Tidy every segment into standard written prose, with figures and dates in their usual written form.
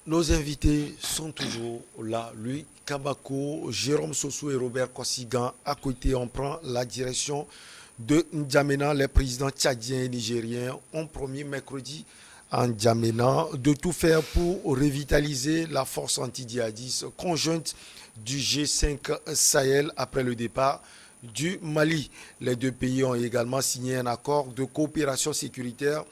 Nos invités sont toujours là. Lui, Kabako, Jérôme Sossou et Robert Kossigan. À côté, on prend la direction de N'Djamena. Les présidents tchadiens et nigériens ont promis mercredi à N'Djamena de tout faire pour revitaliser la force anti-djihadiste conjointe du G5 Sahel après le départ du Mali. Les deux pays ont également signé un accord de coopération sécuritaire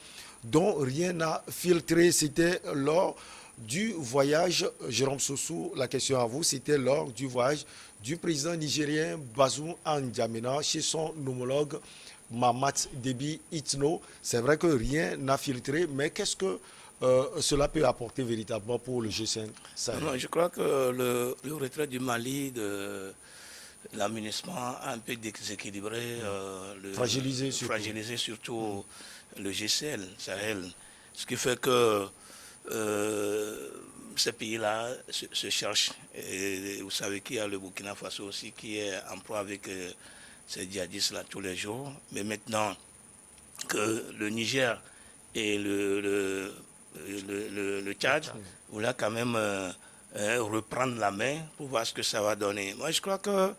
dont rien n'a filtré. C'était lors du voyage, Jérôme Sossou, la question à vous, c'était lors du voyage du président nigérien Bazoum à N'Djamena chez son homologue Mahamat Déby Itno. C'est vrai que rien n'a filtré, mais qu'est-ce que cela peut apporter véritablement pour le G5 Sahel? Non, je crois que le retrait du Mali de l'aménagement a un peu déséquilibré, fragilisé surtout le GCL, Sahel. Ce qui fait que ces pays-là se cherchent. Et vous savez qu'il y a le Burkina Faso aussi qui est en proie avec ces djihadistes-là tous les jours. Mais maintenant que le Niger et le Tchad voulaient quand même reprendre la main pour voir ce que ça va donner. Moi, je crois que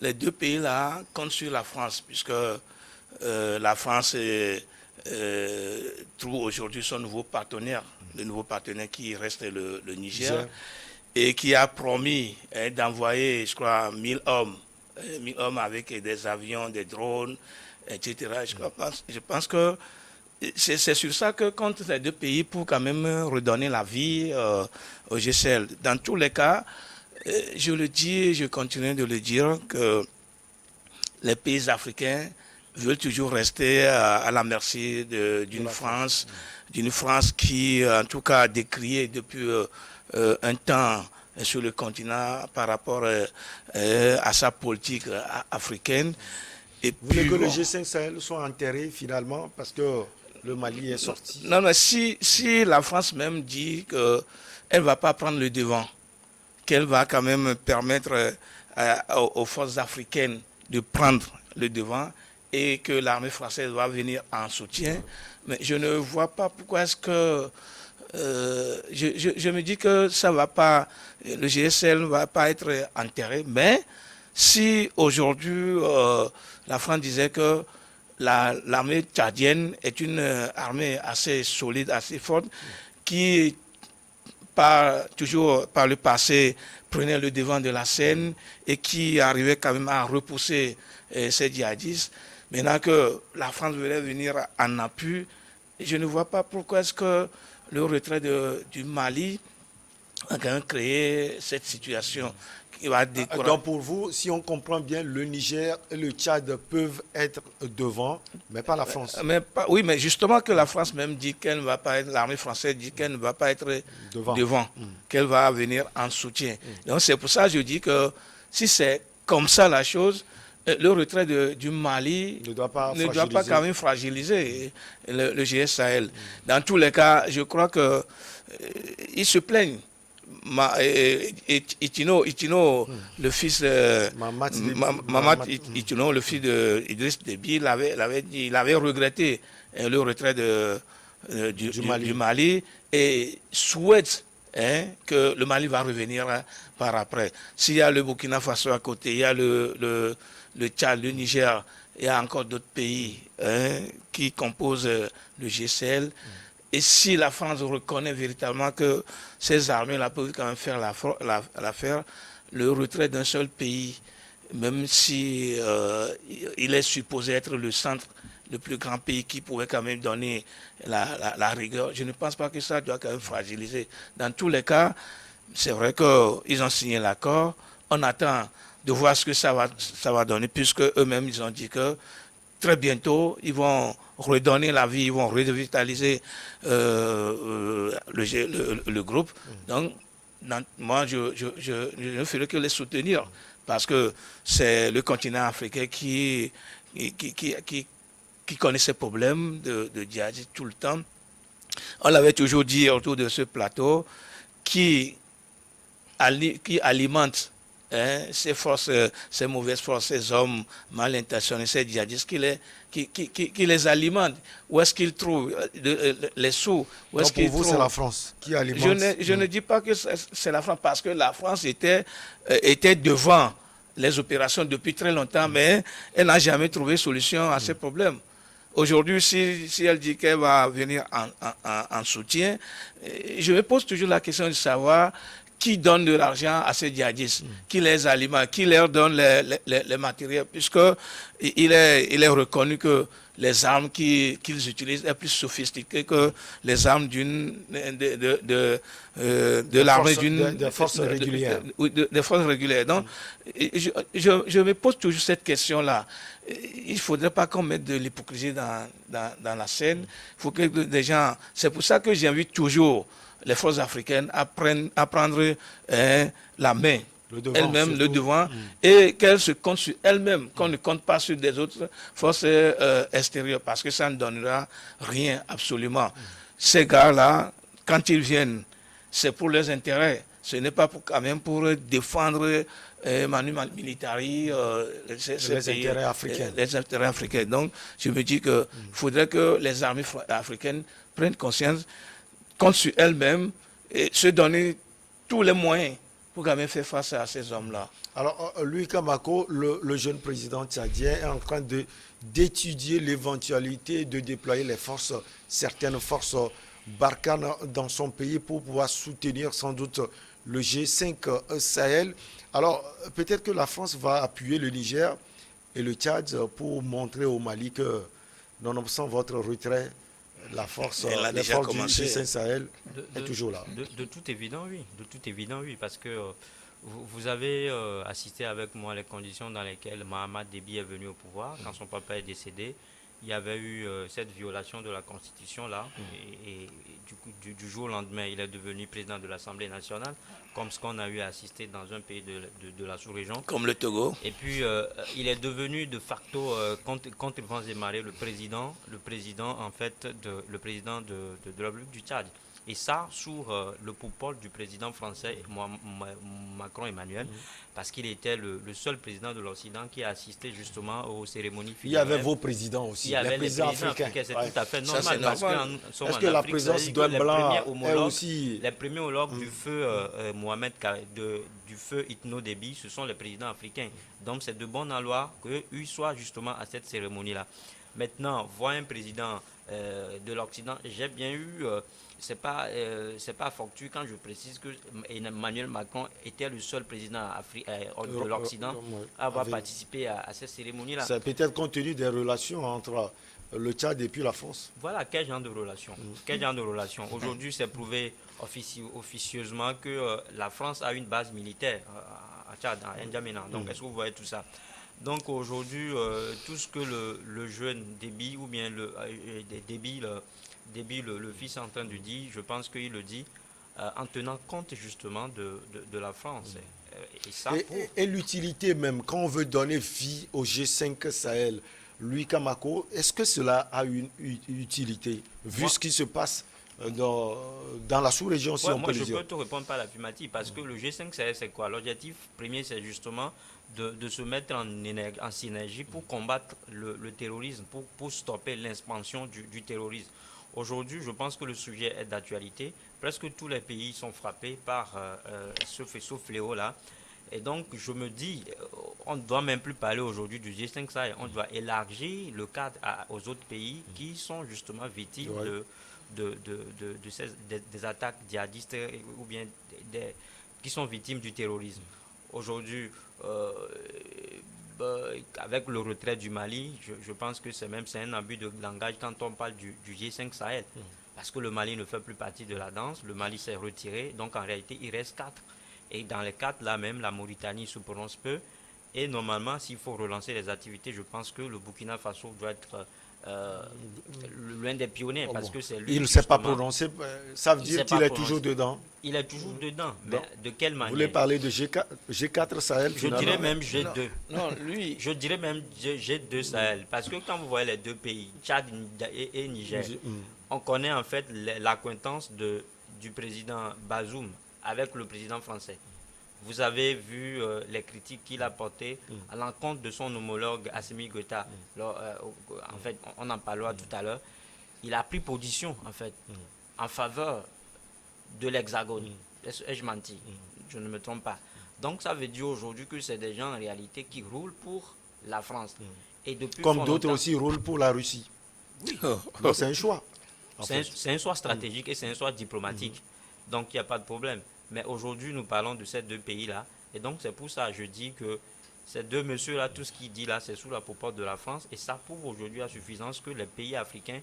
les deux pays-là comptent sur la France, puisque la France trouve aujourd'hui son nouveau partenaire, le nouveau partenaire qui reste le Niger, et qui a promis d'envoyer, je crois, 1000 hommes, 1000 hommes avec des avions, des drones, etc. Je pense que c'est sur ça que comptent les deux pays pour quand même redonner la vie au GCL. Dans tous les cas, je le dis et je continue de le dire que les pays africains veulent toujours rester à la merci d'une France qui, en tout cas, a décrié depuis un temps sur le continent par rapport à sa politique africaine. Et vous voulez que le G5 Sahel soit enterré finalement parce que le Mali est sorti? Non, mais si la France même dit qu'elle ne va pas prendre le devant, qu'elle va quand même permettre aux forces africaines de prendre le devant et que l'armée française va venir en soutien, mais je ne vois pas pourquoi est-ce que je me dis que ça va pas, le GSL ne va pas être enterré, mais si aujourd'hui la France disait que l'armée tchadienne est une armée assez solide, assez forte, qui toujours par le passé prenait le devant de la scène et qui arrivait quand même à repousser ces djihadistes. Maintenant que la France voulait venir en appui, je ne vois pas pourquoi est-ce que le retrait du Mali a quand même créé cette situation qui va décourager. Donc pour vous, si on comprend bien, le Niger et le Tchad peuvent être devant, mais pas la France. Oui, mais justement que la France même dit qu'elle ne va pas être, l'armée française dit qu'elle ne va pas être devant, qu'elle va venir en soutien. Donc c'est pour ça que je dis que si c'est comme ça la chose, le retrait du Mali ne doit pas quand même fragiliser le GS Sahel. Dans tous les cas, je crois que ils se plaignent. Itino, le fils de Mahamat Itino, le fils d'Idriss Déby, il avait regretté le retrait du Mali et souhaite que le Mali va revenir par après. S'il y a le Burkina Faso à côté, il y a le Tchad, le Niger, il y a encore d'autres pays qui composent le GCL. Et si la France reconnaît véritablement que ces armées-là peuvent quand même faire l'affaire, le retrait d'un seul pays, même si il est supposé être le centre, le plus grand pays qui pourrait quand même donner la rigueur, je ne pense pas que ça doit quand même fragiliser. Dans tous les cas, c'est vrai qu'ils ont signé l'accord. On attend de voir ce que ça va donner, puisque eux-mêmes, ils ont dit que très bientôt, ils vont redonner la vie, ils vont revitaliser le groupe. Donc, moi, je ne ferai que les soutenir, parce que c'est le continent africain qui connaît ces problèmes de djihadisme tout le temps. On l'avait toujours dit autour de ce plateau, qui alimente ces forces, ces mauvaises forces, ces hommes mal intentionnés, ces djihadistes qui les alimentent? Où est-ce qu'ils trouvent les sous? Donc pour vous, c'est la France qui alimente. Je ne dis pas que c'est la France, parce que la France était devant les opérations depuis très longtemps, mais elle n'a jamais trouvé solution à ces problèmes. Aujourd'hui, si elle dit qu'elle va venir en soutien, je me pose toujours la question de savoir qui donne de l'argent à ces djihadistes, qui les alimente, qui leur donne les matériels, puisqu'il est reconnu que les armes qu'ils utilisent sont plus sophistiquées que les armes de l'armée des forces régulières. Des forces régulières. Donc, je me pose toujours cette question-là. Il ne faudrait pas qu'on mette de l'hypocrisie dans la scène. Il faut que des gens... C'est pour ça que j'invite toujours les forces africaines à prendre la main, elles-mêmes, le devant, et qu'elles se comptent sur elles-mêmes, qu'on ne compte pas sur des autres forces extérieures, parce que ça ne donnera rien, absolument. Ces gars-là, quand ils viennent, c'est pour leurs intérêts. Ce n'est pas quand même pour défendre Manu Militari, les intérêts africains. Les intérêts africains. Donc, je me dis qu'il faudrait que les armées africaines prennent conscience, comptent sur elles-mêmes et se donner tous les moyens pour quand même faire face à ces hommes-là. Alors, Louis Kamako, le jeune président tchadien, est en train d'étudier l'éventualité de déployer certaines forces Barkhane dans son pays pour pouvoir soutenir sans doute le G5 Sahel. Alors, peut-être que la France va appuyer le Niger et le Tchad pour montrer au Mali que, nonobstant votre retrait, la force, les forces du G5 Sahel est toujours là. De tout évident, oui. De tout évident, oui. Parce que vous avez assisté avec moi les conditions dans lesquelles Mahamat Déby est venu au pouvoir. Quand son papa est décédé, il y avait eu cette violation de la Constitution là. Et du jour au lendemain, il est devenu président de l'Assemblée nationale, comme ce qu'on a eu à assister dans un pays de la sous-région. Comme le Togo. Et puis, il est devenu de facto, contre Vents et Marées, le président en fait, le président de la République du Tchad. Et ça, sous le pouvoir du président français, Macron Emmanuel, parce qu'il était le seul président de l'Occident qui a assisté justement aux cérémonies funéraires. Il y avait vos présidents aussi, il y avait les présidents africains. C'est tout à fait normal. Ça, parce est-ce que la présence d'un blanc est aussi... Les premiers homologues du feu du feu Itno Déby, ce sont les présidents africains. Donc c'est de bon aloi qu'ils soient justement à cette cérémonie-là. Maintenant, voir un président de l'Occident, j'ai bien eu... c'est pas fortuit quand je précise que Emmanuel Macron était le seul président de l'Occident à avoir participé à cette cérémonie-là. C'est peut-être compte tenu des relations entre le Tchad et puis la France. Voilà, quel genre de relation. Quel genre de relation. Aujourd'hui, c'est prouvé officieusement que la France a une base militaire à Tchad, à N'Djamena. Donc, est-ce que vous voyez tout ça? Donc, aujourd'hui, tout ce que le jeune Déby, ou bien Déby, le fils est en train de dire, je pense qu'il le dit en tenant compte justement de la France. Et l'utilité même, quand on veut donner vie au G5 Sahel, Louis Kamako, est-ce que cela a une utilité, vu ce qui se passe dans la sous-région, si on peut le dire? Je peux te répondre par l'affirmative, parce que le G5 Sahel, c'est quoi? L'objectif premier, c'est justement de se mettre en synergie pour combattre le terrorisme, pour stopper l'expansion du terrorisme. Aujourd'hui, je pense que le sujet est d'actualité. Presque tous les pays sont frappés par ce fléau-là. Et donc, je me dis, on ne doit même plus parler aujourd'hui du G5 Sahel. On doit élargir le cadre aux autres pays qui sont justement victimes des attaques djihadistes ou bien qui sont victimes du terrorisme. Aujourd'hui, avec le retrait du Mali, je pense que c'est un abus de langage quand on parle du G5 Sahel. Parce que le Mali ne fait plus partie de la danse, le Mali s'est retiré, donc en réalité il reste 4. Et dans les 4, là même, la Mauritanie se prononce peu. Et normalement, s'il faut relancer les activités, je pense que le Burkina Faso doit être l'un des pionniers, parce que c'est lui. Il ne s'est pas prononcé, ça veut dire qu'il est toujours dedans. Il est toujours dedans, mais de quelle manière? Vous voulez parler de G4 Sahel? Je dirais même G2. Non, lui... Je dirais même G2 Sahel, parce que quand vous voyez les deux pays, Tchad et Niger, on connaît en fait l'acquaintance du président Bazoum avec le président français. Vous avez vu les critiques qu'il a portées à l'encontre de son homologue Assimi Goïta. En fait, on en parlera tout à l'heure. Il a pris position, en fait, en faveur de l'Hexagone. Ai-je menti? Je ne me trompe pas. Donc, ça veut dire aujourd'hui que c'est des gens, en réalité, qui roulent pour la France. Et depuis comme d'autres aussi roulent pour la Russie. Oui. Donc, c'est un choix. C'est un choix stratégique et c'est un choix diplomatique. Donc, il n'y a pas de problème. Mais aujourd'hui, nous parlons de ces deux pays-là. Et donc, c'est pour ça que je dis que ces deux messieurs-là, tout ce qu'ils disent là, c'est sous la popote de la France. Et ça prouve aujourd'hui à suffisance que les pays africains,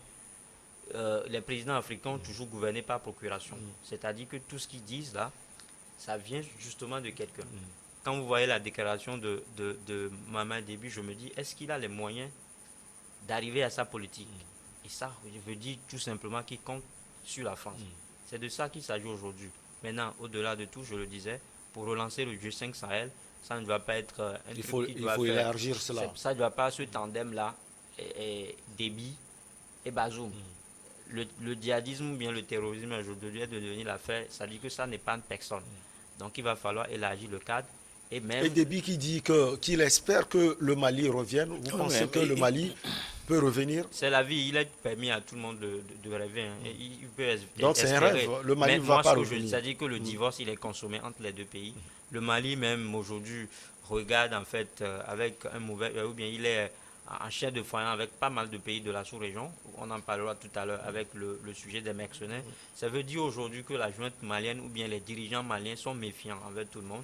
les présidents africains ont toujours gouverné par procuration. C'est-à-dire que tout ce qu'ils disent là, ça vient justement de quelqu'un. Quand vous voyez la déclaration de Maman Déby, je me dis, est-ce qu'il a les moyens d'arriver à sa politique? Et ça, je veux dire tout simplement qu'il compte sur la France. C'est de ça qu'il s'agit aujourd'hui. Maintenant, au-delà de tout, je le disais, pour relancer le G5 Sahel, ça ne doit pas être un il truc faut, qui il doit faut faire, élargir cela. ça ne doit pas ce tandem-là, et Déby et Bazoum. Le djihadisme ou bien le terrorisme aujourd'hui doit devenir l'affaire, ça dit que ça n'est pas une personne. Donc il va falloir élargir le cadre. Et Déby qui dit qu'il espère que le Mali revienne. Vous pensez que le Mali peut revenir? C'est la vie, il est permis à tout le monde de rêver. Hein. Et il peut donc c'est un rêve, le Mali ne va pas revenir. C'est-à-dire que le divorce, il est consommé entre les deux pays. Le Mali même aujourd'hui regarde en fait avec un mauvais, ou bien il est en chef de foyer avec pas mal de pays de la sous-région. On en parlera tout à l'heure avec le sujet des mercenaires. Ça veut dire aujourd'hui que la junte malienne ou bien les dirigeants maliens sont méfiants envers tout le monde.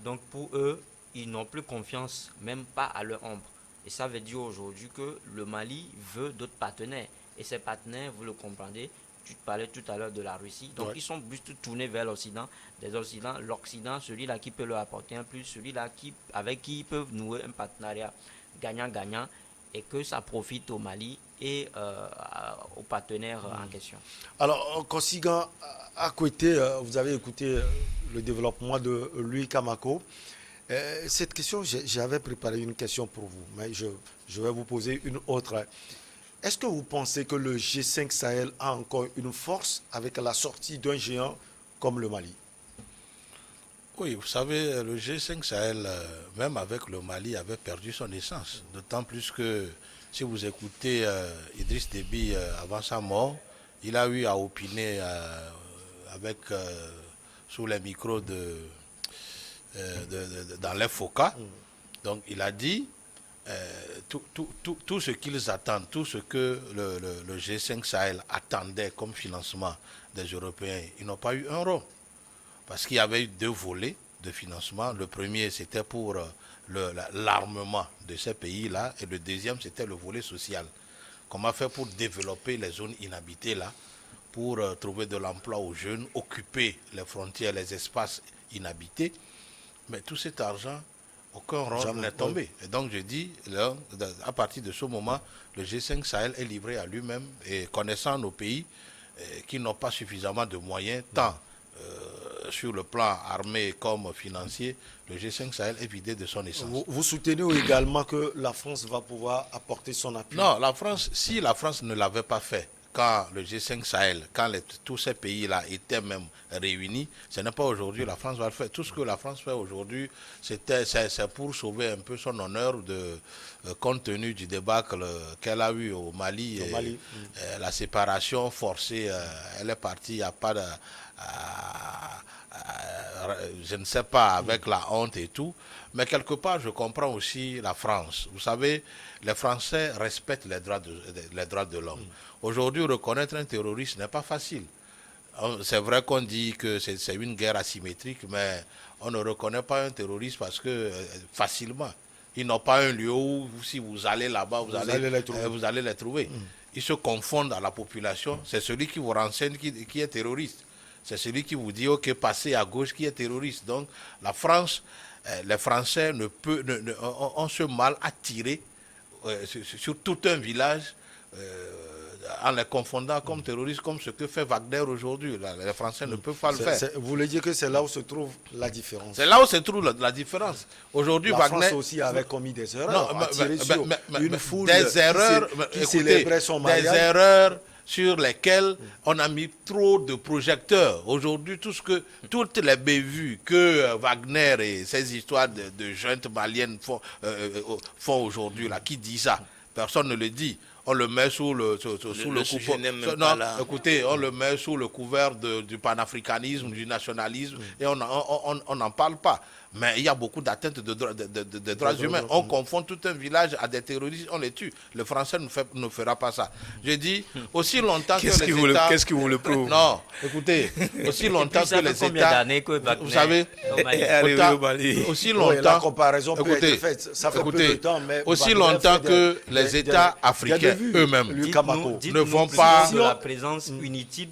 Donc pour eux, ils n'ont plus confiance, même pas à leur ombre. Et ça veut dire aujourd'hui que le Mali veut d'autres partenaires. Et ces partenaires, vous le comprendrez, tu parlais tout à l'heure de la Russie. Donc ils sont plus tournés vers l'Occident. L'Occident, celui-là qui peut leur apporter un plus, celui-là avec qui ils peuvent nouer un partenariat gagnant-gagnant et que ça profite au Mali et aux partenaires en question. Alors, Kosigan, à côté, vous avez écouté le développement de Louis Kamako. Cette question, j'avais préparé une question pour vous, mais je vais vous poser une autre. Est-ce que vous pensez que le G5 Sahel a encore une force avec la sortie d'un géant comme le Mali? Oui, vous savez, le G5 Sahel, même avec le Mali, avait perdu son essence. D'autant plus que, si vous écoutez Idriss Déby avant sa mort, il a eu à opiner sous les micros dans les FOCA. Donc il a dit tout ce qu'ils attendent, tout ce que le G5 Sahel attendait comme financement des Européens, ils n'ont pas eu un rond. Parce qu'il y avait eu deux volets de financement. Le premier, c'était pour l'armement de ces pays-là. Et le deuxième, c'était le volet social. Comment faire pour développer les zones inhabitées là, pour trouver de l'emploi aux jeunes, occuper les frontières, les espaces inhabités. Mais tout cet argent, aucun rond n'est tombé. Et donc je dis, là, à partir de ce moment, le G5 Sahel est livré à lui-même. Et connaissant nos pays qui n'ont pas suffisamment de moyens, tant sur le plan armé comme financier, le G5 Sahel est vidé de son essence. Vous soutenez également que la France va pouvoir apporter son appui? Non, la France, si la France ne l'avait pas fait, quand le G5 Sahel, quand tous ces pays-là étaient même réunis, ce n'est pas aujourd'hui la France va le faire. Tout ce que la France fait aujourd'hui, c'est pour sauver un peu son honneur compte tenu du débâcle qu'elle a eu au Mali. La séparation forcée, elle est partie, il n'y a pas de... je ne sais pas, avec la honte et tout. Mais quelque part, je comprends aussi la France. Vous savez, les Français respectent les droits de l'homme. Aujourd'hui, reconnaître un terroriste n'est pas facile. C'est vrai qu'on dit que c'est une guerre asymétrique, mais on ne reconnaît pas un terroriste parce que facilement. Ils n'ont pas un lieu où, si vous allez là-bas, vous allez les trouver. Ils se confondent à la population. C'est celui qui vous renseigne qui est terroriste. C'est celui qui vous dit, OK, passez à gauche, qui est terroriste. Donc, la France, les Français ont ce mal à tirer sur tout un village en les confondant comme terroristes, comme ce que fait Wagner aujourd'hui. Les Français ne peuvent pas le faire. Vous voulez dire que c'est là où se trouve la différence? C'est là où se trouve la différence. Aujourd'hui, Wagner aussi avait commis des erreurs, une foule des erreurs, qui célébrait son mariage. Des erreurs sur lesquels on a mis trop de projecteurs. Aujourd'hui, toutes les bévues que Wagner et ces histoires de juntes maliennes font aujourd'hui, là, qui dit ça? Personne ne le dit. On le met sous le couvert. Écoutez, on le met sous le couvert du panafricanisme, du nationalisme, et on n'en parle pas. Mais il y a beaucoup d'atteintes de droits humains. On confond tout un village à des terroristes, on les tue. Le Français ne fera pas ça. Je dis, aussi longtemps que les États... Qu'est-ce qui vous le prouve? Non, écoutez, aussi longtemps que les États... Vous savez, aussi longtemps... La comparaison peut être faite. Ça fait peu de temps, mais aussi longtemps que les États africains eux-mêmes ne vont pas... de la présence inutile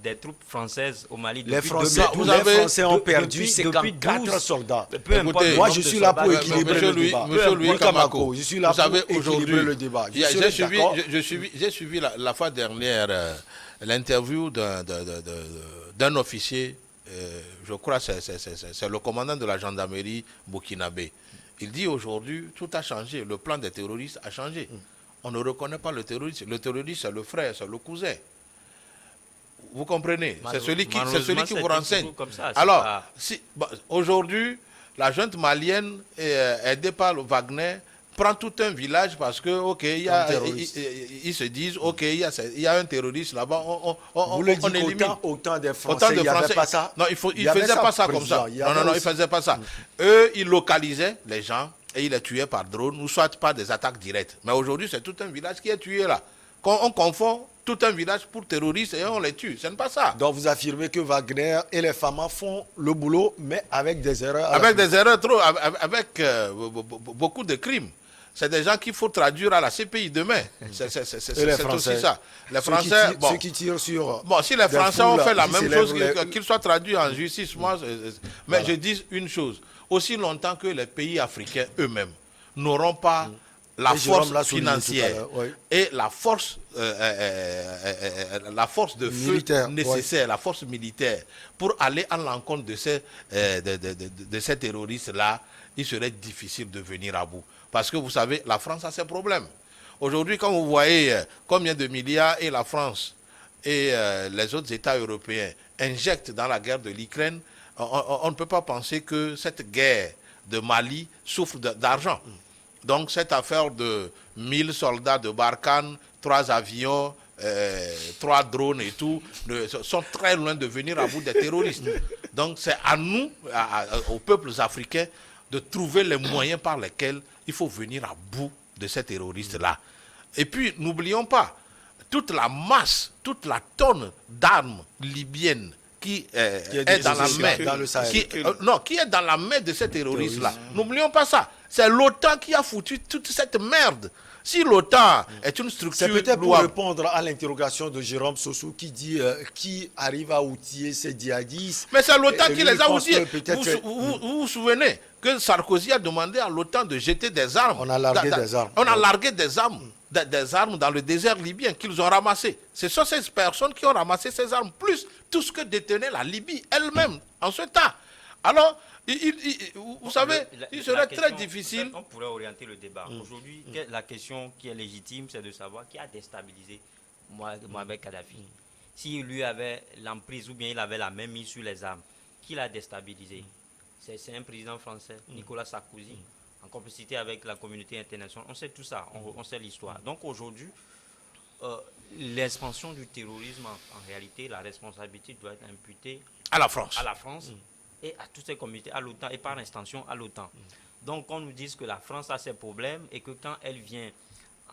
des troupes françaises au Mali. Les Français ont perdu 54 soldats. Écoutez, moi, je suis là pour équilibrer le débat. Monsieur Louis Kamako, je suis là pour équilibrer le débat. J'ai suivi la fois dernière l'interview d'un officier, je crois que c'est le commandant de la gendarmerie burkinabé. Il dit aujourd'hui, tout a changé, le plan des terroristes a changé. On ne reconnaît pas le terroriste. Le terroriste, c'est le frère, c'est le cousin. Vous comprenez? C'est celui qui vous renseigne. Alors, aujourd'hui, la junte malienne, aidée par le Wagner, prend tout un village parce que, ils se disent, il y a un terroriste là-bas, on élimine. Autant des Français, il n'y avait pas ça. Non, il ne faisait pas ça comme ça. Non, il ne faisait pas ça. Eux, ils localisaient les gens et ils les tuaient par drone, ou soit par des attaques directes. Mais aujourd'hui, c'est tout un village qui est tué là. Quand on confond tout un village pour terroristes et on les tue. Ce n'est pas ça. Donc vous affirmez que Wagner et les FAMA font le boulot, mais avec des erreurs. Avec des erreurs, avec beaucoup de crimes. C'est des gens qu'il faut traduire à la CPI demain. C'est aussi ça. Les Français, ceux qui tirent sur... Bon, si les Français ont fait la même chose, qu'ils soient traduits en justice, moi... Mais je dis une chose. Aussi longtemps que les pays africains eux-mêmes n'auront pas... la force financière et la force de feu militaire, nécessaire, la force militaire, pour aller à l'encontre de ces terroristes-là, il serait difficile de venir à bout. Parce que vous savez, la France a ses problèmes. Aujourd'hui, quand vous voyez combien de milliards et la France et les autres États européens injectent dans la guerre de l'Ukraine, on ne peut pas penser que cette guerre de Mali souffre d'argent. Donc cette affaire de 1000 soldats de Barkhane, 3 avions, 3 drones et tout, sont très loin de venir à bout des terroristes. Donc c'est à nous, aux peuples africains, de trouver les moyens par lesquels il faut venir à bout de ces terroristes-là. Et puis n'oublions pas, toute la masse, toute la tonne d'armes libyennes qui est dans la main, qui est dans la main de ces terroristes-là. N'oublions pas ça. C'est l'OTAN qui a foutu toute cette merde. Si l'OTAN est une structure... C'est peut-être pour répondre à l'interrogation de Jérôme Sossou qui dit qui arrive à outiller ces djihadistes. Mais c'est l'OTAN qui les a outillés. Vous vous souvenez que Sarkozy a demandé à l'OTAN de jeter des armes. On a largué des armes. On a largué des armes dans le désert libyen qu'ils ont ramassées. Ce sont ces personnes qui ont ramassé ces armes, plus tout ce que détenait la Libye elle-même en ce temps. Alors, vous savez, il serait très difficile. On pourrait orienter le débat. Aujourd'hui, la question qui est légitime, c'est de savoir qui a déstabilisé Mohamed Kadhafi. S'il lui avait l'emprise ou bien il avait la main mise sur les armes, qui l'a déstabilisé? C'est un président français, Nicolas Sarkozy, en complicité avec la communauté internationale. On sait tout ça, on sait l'histoire. Donc aujourd'hui, l'expansion du terrorisme, en réalité, la responsabilité doit être imputée à la France. Et à toutes ces communautés, à l'OTAN et par extension à l'OTAN. Donc on nous dit que la France a ses problèmes et que quand elle vient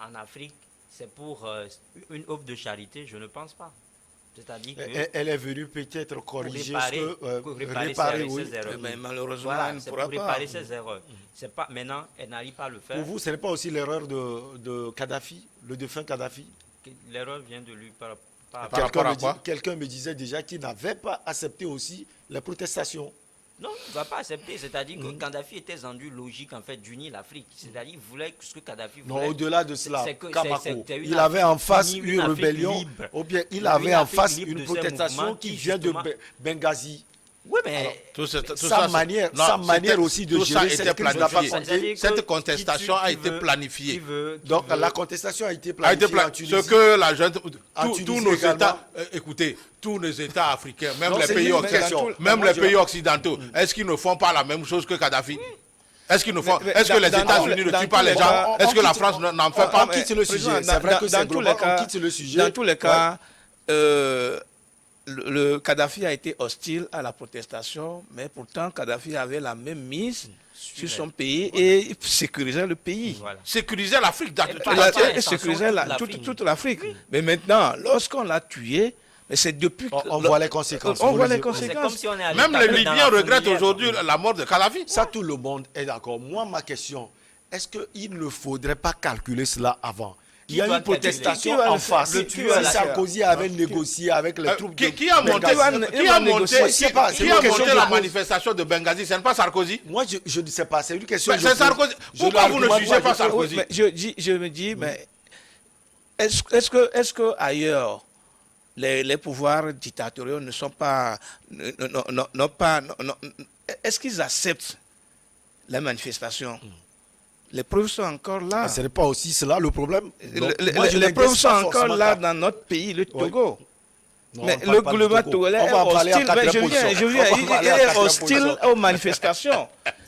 en Afrique, c'est pour une œuvre de charité, je ne pense pas. C'est-à-dire elle est venue peut-être corriger réparer ses erreurs. Mais malheureusement, voilà, elle ne c'est pourra pour réparer ses erreurs. C'est pas, maintenant, elle n'arrive pas à le faire. Pour vous, ce n'est pas aussi l'erreur de Kadhafi, le défunt Kadhafi? L'erreur vient de lui par Quelqu'un me disait déjà qu'il n'avait pas accepté aussi les protestations. Non, il ne va pas accepter. C'est-à-dire que Kadhafi était rendu logique en fait d'unir l'Afrique. C'est-à-dire qu'il voulait ce que Kadhafi voulait. Non, au-delà de cela, Kamako, il avait en face une rébellion, ou bien il avait en face une protestation qui vient de Benghazi. Oui, mais sa manière aussi de gérer cette crise n'a pas compté. Cette contestation a été planifiée. Donc la contestation a été planifiée en Tunisie. Ce que la jeune, tous nos États, écoutez, tous nos États africains, même les pays occidentaux, est-ce qu'ils ne font pas la même chose que Kadhafi? Est-ce qu'ils ne font? Est-ce que les États-Unis ne tuent pas les gens? Est-ce que la France n'en fait pas? On quitte le sujet. C'est vrai que c'est global. On quitte le sujet. Dans tous les cas, le Kadhafi a été hostile à la protestation, mais pourtant Kadhafi avait la même mise sur son pays et sécurisait le pays. Voilà. Sécuriser l'Afrique, sécurisait toute l'Afrique. Mais maintenant, lorsqu'on l'a tué, mais c'est depuis on voit les conséquences. On voit les conséquences. Si même les Libyens regrettent aujourd'hui la mort de Kadhafi. Ça, tout le monde est d'accord. Moi, ma question, est-ce qu'il ne faudrait pas calculer cela avant? Il y a une protestation en face. Sarkozy avait négocié avec les troupes de Qui a monté la manifestation de Benghazi? Ce n'est pas Sarkozy? Moi, je ne sais pas. C'est une question. C'est Sarkozy. Pourquoi vous ne jugez pas Sarkozy? Je me dis, mais est-ce que ailleurs, les pouvoirs dictatoriaux ne sont pas... Est-ce qu'ils acceptent les manifestations? Les preuves sont encore là. Ce n'est pas aussi cela le problème. Les preuves sont encore là dans notre pays, le Togo. Non, mais le gouvernement togolais est hostile aux manifestations.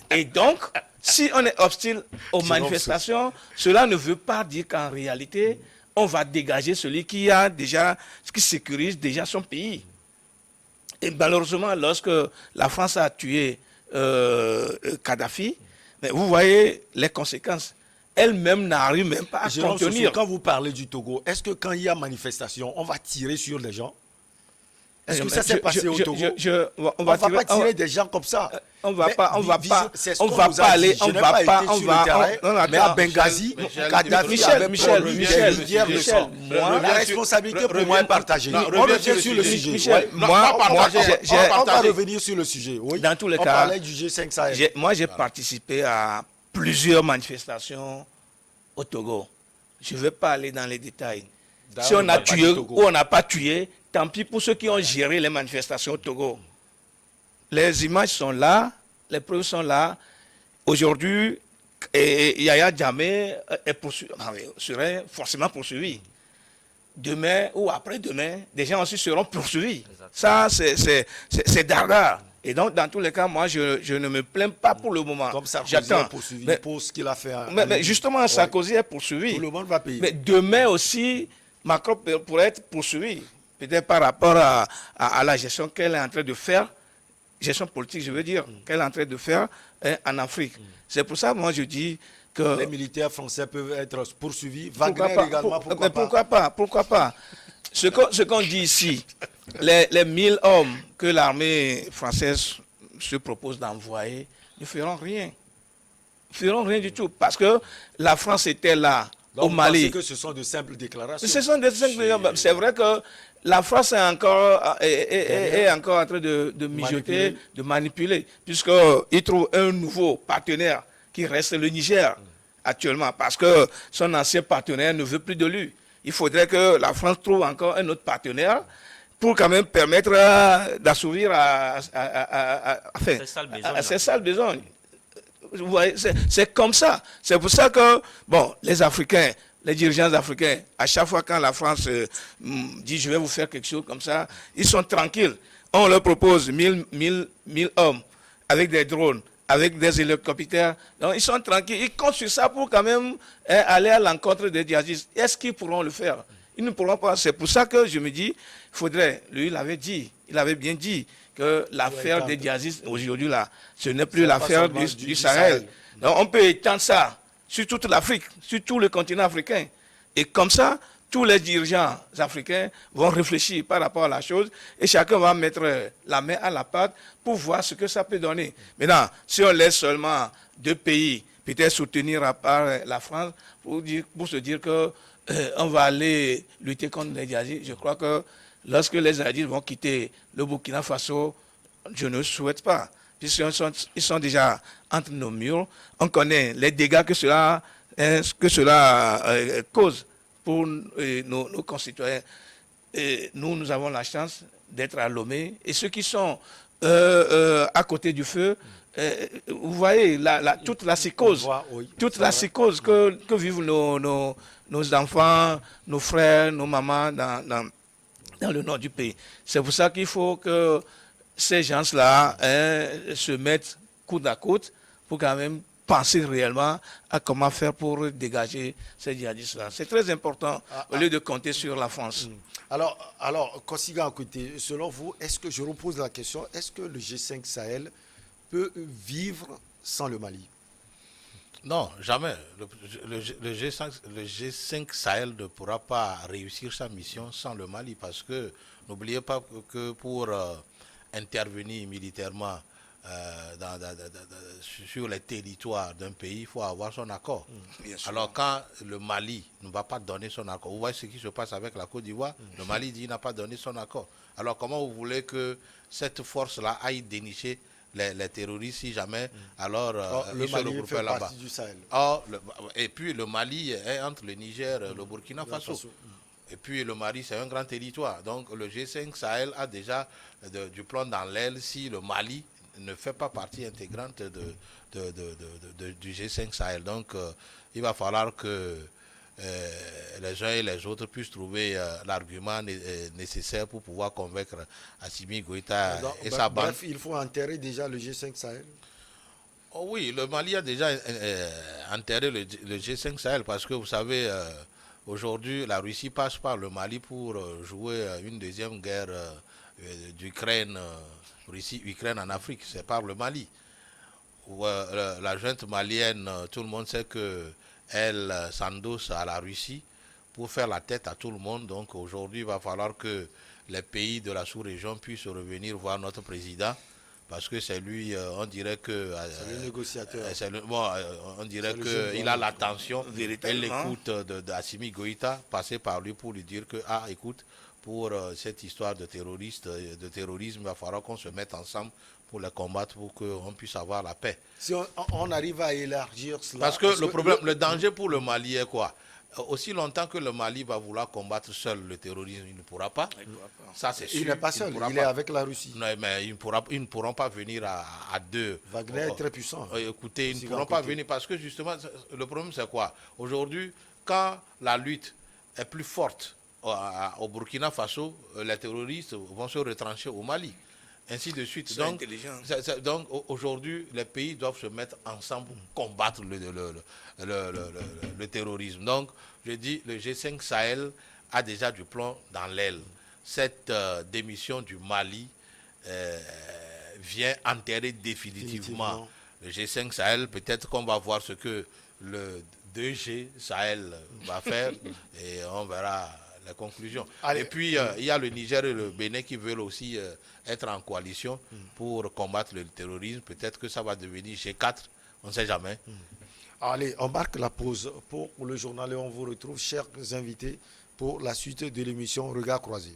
Et donc, si on est hostile aux manifestations, cela ne veut pas dire qu'en réalité, on va dégager celui qui sécurise déjà son pays. Et malheureusement, lorsque la France a tué Kadhafi, mais vous voyez les conséquences. Elle-même n'arrive même pas à contenir. Quand vous parlez du Togo, est-ce que quand il y a manifestation, on va tirer sur les gens? Est-ce que ça s'est passé au Togo? On va pas tirer des gens comme ça. On va pas aller. Mais à Benghazi, Kadhafi avait la responsabilité pour moi est partagée. On revient sur le sujet. On va revenir sur le sujet. Dans tous les cas, on parlait du G5 Sahel. Moi, j'ai participé à plusieurs manifestations au Togo. Je ne vais pas aller dans les détails. Si on a tué ou on n'a pas tué, tant pis pour ceux qui ont géré les manifestations au Togo. Les images sont là, les preuves sont là. Aujourd'hui, Yahya Jammeh serait forcément poursuivi. Demain ou après-demain, des gens aussi seront poursuivis. Ça, c'est dardard. Et donc, dans tous les cas, moi, je ne me plains pas pour le moment. Comme Sarkozy est poursuivi pour ce qu'il a fait. Mais justement, Sarkozy est poursuivi. Tout le monde va payer. Mais demain aussi, Macron pourrait être poursuivi. Peut-être par rapport à la gestion qu'elle est en train de faire, gestion politique, je veux dire, qu'elle est en train de faire en Afrique. C'est pour ça que moi je dis que... Les militaires français peuvent être poursuivis. Wagner également, pourquoi pas? Ce qu'on dit ici, les 1000 hommes que l'armée française se propose d'envoyer ne feront rien. Ne feront rien du tout. Parce que la France était là. Donc, au Mali. Vous pensez que ce sont de simples déclarations? Ce sont des simples déclarations. C'est vrai que la France est encore en train de mijoter, de manipuler, puisqu'il trouve un nouveau partenaire qui reste le Niger actuellement, parce que son ancien partenaire ne veut plus de lui. Il faudrait que la France trouve encore un autre partenaire pour quand même permettre d'assouvir à ces sales besoins. Vous voyez, c'est comme ça. C'est pour ça que, bon, les Africains, les dirigeants africains, à chaque fois quand la France dit je vais vous faire quelque chose comme ça, ils sont tranquilles. On leur propose 1000 hommes avec des drones, avec des hélicoptères. Donc ils sont tranquilles. Ils comptent sur ça pour quand même aller à l'encontre des djihadistes. Est-ce qu'ils pourront le faire? Ils ne pourront pas. C'est pour ça que je me dis, il faudrait, lui il avait bien dit, que l'affaire des djihadistes aujourd'hui là, ce n'est plus l'affaire du Sahel. Donc on peut étendre ça sur toute l'Afrique, sur tout le continent africain. Et comme ça, tous les dirigeants africains vont réfléchir par rapport à la chose et chacun va mettre la main à la pâte pour voir ce que ça peut donner. Maintenant, si on laisse seulement 2 pays peut-être soutenir à part la France pour se dire que on va aller lutter contre les djihadistes, je crois que lorsque les djihadistes vont quitter le Burkina Faso, je ne souhaite pas. Puisqu'ils sont déjà entre nos murs, on connaît les dégâts que cela cause pour nos concitoyens. Et nous avons la chance d'être à Lomé. Et ceux qui sont à côté du feu. Vous voyez toute la psychose, que vivent nos enfants, nos frères, nos mamans dans le nord du pays. C'est pour ça qu'il faut que ces gens-là se mettent coude à coude pour quand même penser réellement à comment faire pour dégager ces djihadistes-là. C'est très important au lieu de compter sur la France. Alors Kosiga Akoité, selon vous, est-ce que, je repose la question, est-ce que le G5 Sahel peut vivre sans le Mali? Non, jamais. Le G5 Sahel ne pourra pas réussir sa mission sans le Mali parce que n'oubliez pas que pour intervenir militairement sur les territoires d'un pays, il faut avoir son accord. Alors quand le Mali ne va pas donner son accord, vous voyez ce qui se passe avec la Côte d'Ivoire, le Mali dit qu'il n'a pas donné son accord. Alors comment vous voulez que cette force-là aille dénicher les terroristes si jamais, alors le Mali fait partie du Sahel. Et puis le Mali est entre le Niger et le Burkina Faso. Et puis le Mali, c'est un grand territoire. Donc le G5 Sahel a déjà du plomb dans l'aile si le Mali ne fait pas partie intégrante du G5 Sahel. Donc il va falloir que les uns et les autres puissent trouver l'argument nécessaire pour pouvoir convaincre Assimi Goïta et sa bande. Bref, il faut enterrer déjà le G5 Sahel. Oh oui, le Mali a déjà enterré le G5 Sahel parce que vous savez, aujourd'hui, la Russie passe par le Mali pour jouer une deuxième guerre d'Ukraine, Russie-Ukraine en Afrique. C'est par le Mali. La junte malienne, tout le monde sait que elle s'endosse à la Russie pour faire la tête à tout le monde. Donc aujourd'hui, il va falloir que les pays de la sous-région puissent revenir voir notre président parce que c'est lui, on dirait que... c'est le négociateur. On dirait qu'il a l'attention et l'écoute d'Assimi Goïta, passer par lui pour lui dire que, écoute, pour cette histoire de terrorisme, il va falloir qu'on se mette ensemble pour les combattre, pour qu'on puisse avoir la paix. Si on arrive à élargir cela... Parce que le problème, le danger pour le Mali est quoi? Aussi longtemps que le Mali va vouloir combattre seul le terrorisme, il ne pourra pas. Ça, c'est sûr. Il n'est pas seul, il est avec la Russie. Non, mais ils ne pourront pas venir à deux. Wagner est très puissant. Écoutez, ils ne pourront pas venir parce que justement, le problème c'est quoi? Aujourd'hui, quand la lutte est plus forte au Burkina Faso, les terroristes vont se retrancher au Mali. Ainsi de suite. Donc aujourd'hui, les pays doivent se mettre ensemble pour combattre le terrorisme. Donc, je dis, le G5 Sahel a déjà du plomb dans l'aile. Cette démission du Mali vient enterrer définitivement le G5 Sahel. Peut-être qu'on va voir ce que le 2G Sahel va faire et on verra les conclusions. Et puis, il y a le Niger et le Bénin qui veulent aussi être en coalition pour combattre le terrorisme. Peut-être que ça va devenir G4, on ne sait jamais. Allez, on marque la pause pour le journal et on vous retrouve, chers invités, pour la suite de l'émission Regard croisé.